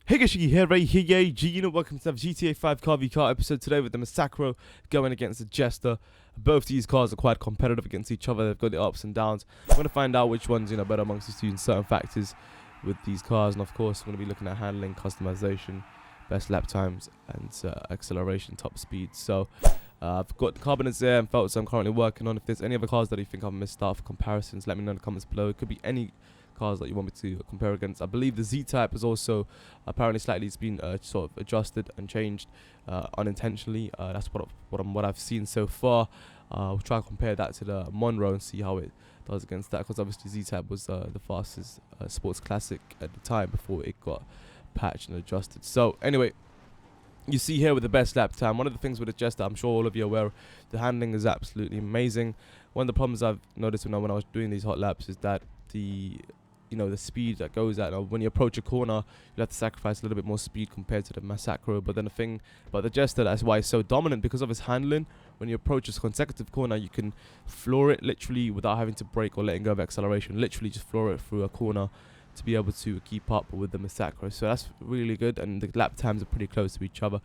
Hey guys, here, right here, you know, welcome to the GTA 5 car v car episode today with the Massacro going against the Jester. Both these cars are quite competitive against each other. They've got the ups and downs. We're going to find out which one's, better amongst these two in certain factors with these cars. And of course, we're going to be looking at handling, customization, best lap times, and acceleration, top speed. So I've got the carbonants there and felts I'm currently working on. If there's any other cars that you think I've missed out for comparisons, let me know in the comments below. It could be any cars that you want me to compare against. I believe the Z-Type is also apparently slightly it's been sort of adjusted and changed unintentionally. That's what I've seen so far. We'll try and compare that to the Monroe and see how it does against that, because obviously Z-Type was the fastest sports classic at the time before it got patched and adjusted. So anyway, you see here with the best lap time, one of the things with the Jester, I'm sure all of you are aware, the handling is absolutely amazing. One of the problems I've noticed when I was doing these hot laps is that the speed that goes at, when you approach a corner, you have to sacrifice a little bit more speed compared to the Massacro. But then the thing about the Jester, that's why it's so dominant, because of its handling. When you approach a consecutive corner, you can floor it literally without having to brake or letting go of acceleration. Literally just floor it through a corner to be able to keep up with the Massacro. So that's really good, and the lap times are pretty close to each other.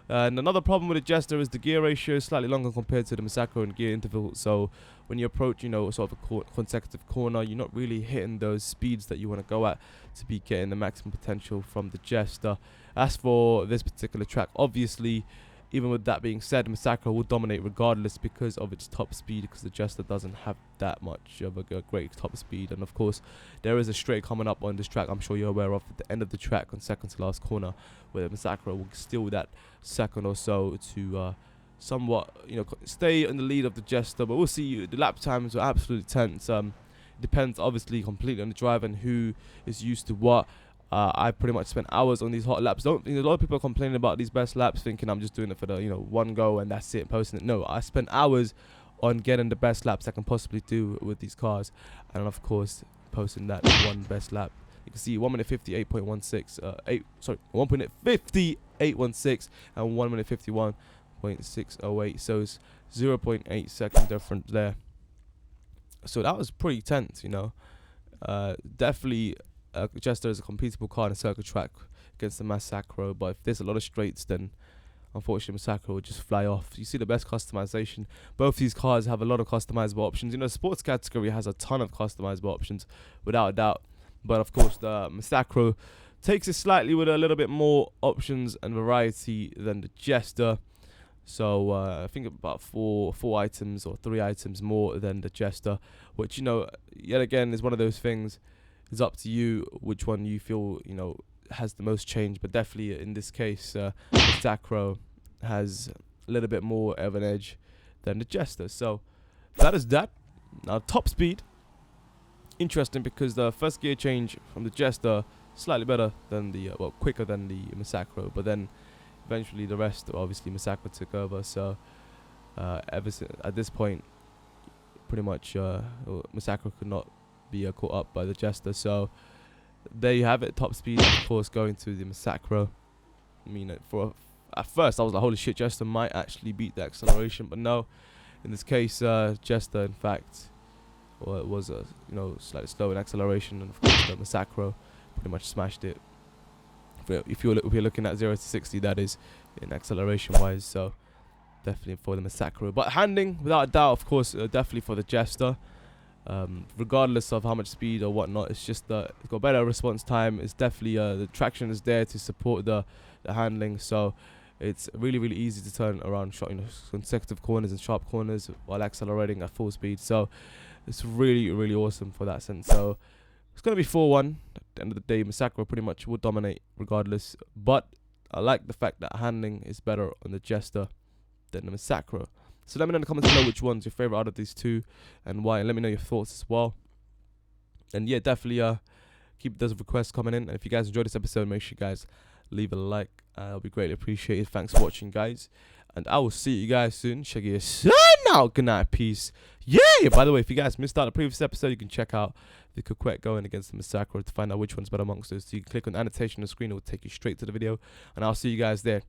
And another problem with the Jester is the gear ratio is slightly longer compared to the Massacro in gear interval. So when you approach, sort of a consecutive corner, you're not really hitting those speeds that you want to go at to be getting the maximum potential from the Jester. As for this particular track, obviously, even with that being said, Massacro will dominate regardless because of its top speed, because the Jester doesn't have that much of a great top speed. And of course, there is a straight coming up on this track, I'm sure you're aware of, at the end of the track on second to last corner, where the Massacro will steal that second or so to somewhat, stay in the lead of the Jester. But we'll see. The lap times are absolutely tense. It depends obviously completely on the driver and who is used to what. I pretty much spent hours on these hot laps. A lot of people are complaining about these best laps, thinking I'm just doing it for the one go and that's it, posting it. No, I spent hours on getting the best laps I can possibly do with these cars, and of course posting that one best lap. You can see 1 minute 58.16, 1 minute 58.16 and 1 minute 51.608. So it's 0.8 second difference there. So that was pretty tense, Definitely. Jester is a completable car in a circuit track against the Massacro, but if there's a lot of straights, then unfortunately Massacro will just fly off. You see the best customization. Both these cars have a lot of customizable options. The sports category has a ton of customizable options, without a doubt. But of course, the Massacro takes it slightly with a little bit more options and variety than the Jester. So I think about four items or 3 items more than the Jester, which yet again is one of those things. It's up to you which one you feel has the most change, but definitely in this case, Massacro has a little bit more of an edge than the Jester. So that is that. Now top speed, interesting because the first gear change from the Jester slightly better than the quicker than the Massacro, but then eventually the rest obviously Massacro took over. So ever since at this point, pretty much Massacro could not be caught up by the Jester. So there you have it, top speed of course going to the Massacro. I mean, at first I was like, holy shit, Jester might actually beat the acceleration, but no, in this case Jester in fact it was slightly slow in acceleration, and of course the Massacro pretty much smashed it. If you're looking at 0 to 60, that is in acceleration wise. So definitely for the Massacro, but handling without a doubt of course definitely for the Jester. Regardless of how much speed or whatnot, it's just that it's got better response time. It's definitely the traction is there to support the handling, so it's really easy to turn around consecutive corners and sharp corners while accelerating at full speed. So it's really awesome for that sense. So it's gonna be 4-1 at the end of the day. Massacro pretty much will dominate regardless, but I like the fact that handling is better on the Jester than the Massacro. So let me know in the comments below which one's your favorite out of these two and why, and let me know your thoughts as well. And yeah, definitely keep those requests coming in, and if you guys enjoyed this episode, make sure you guys leave a like. It'll be greatly appreciated. Thanks for watching, guys, and I will see you guys soon. Check your son out. Good night, peace. Yeah, by the way, if you guys missed out the previous episode, you can check out the Coquette going against the Massacro to find out which one's better amongst those. So you can click on the annotation on the screen, it will take you straight to the video, and I'll see you guys there.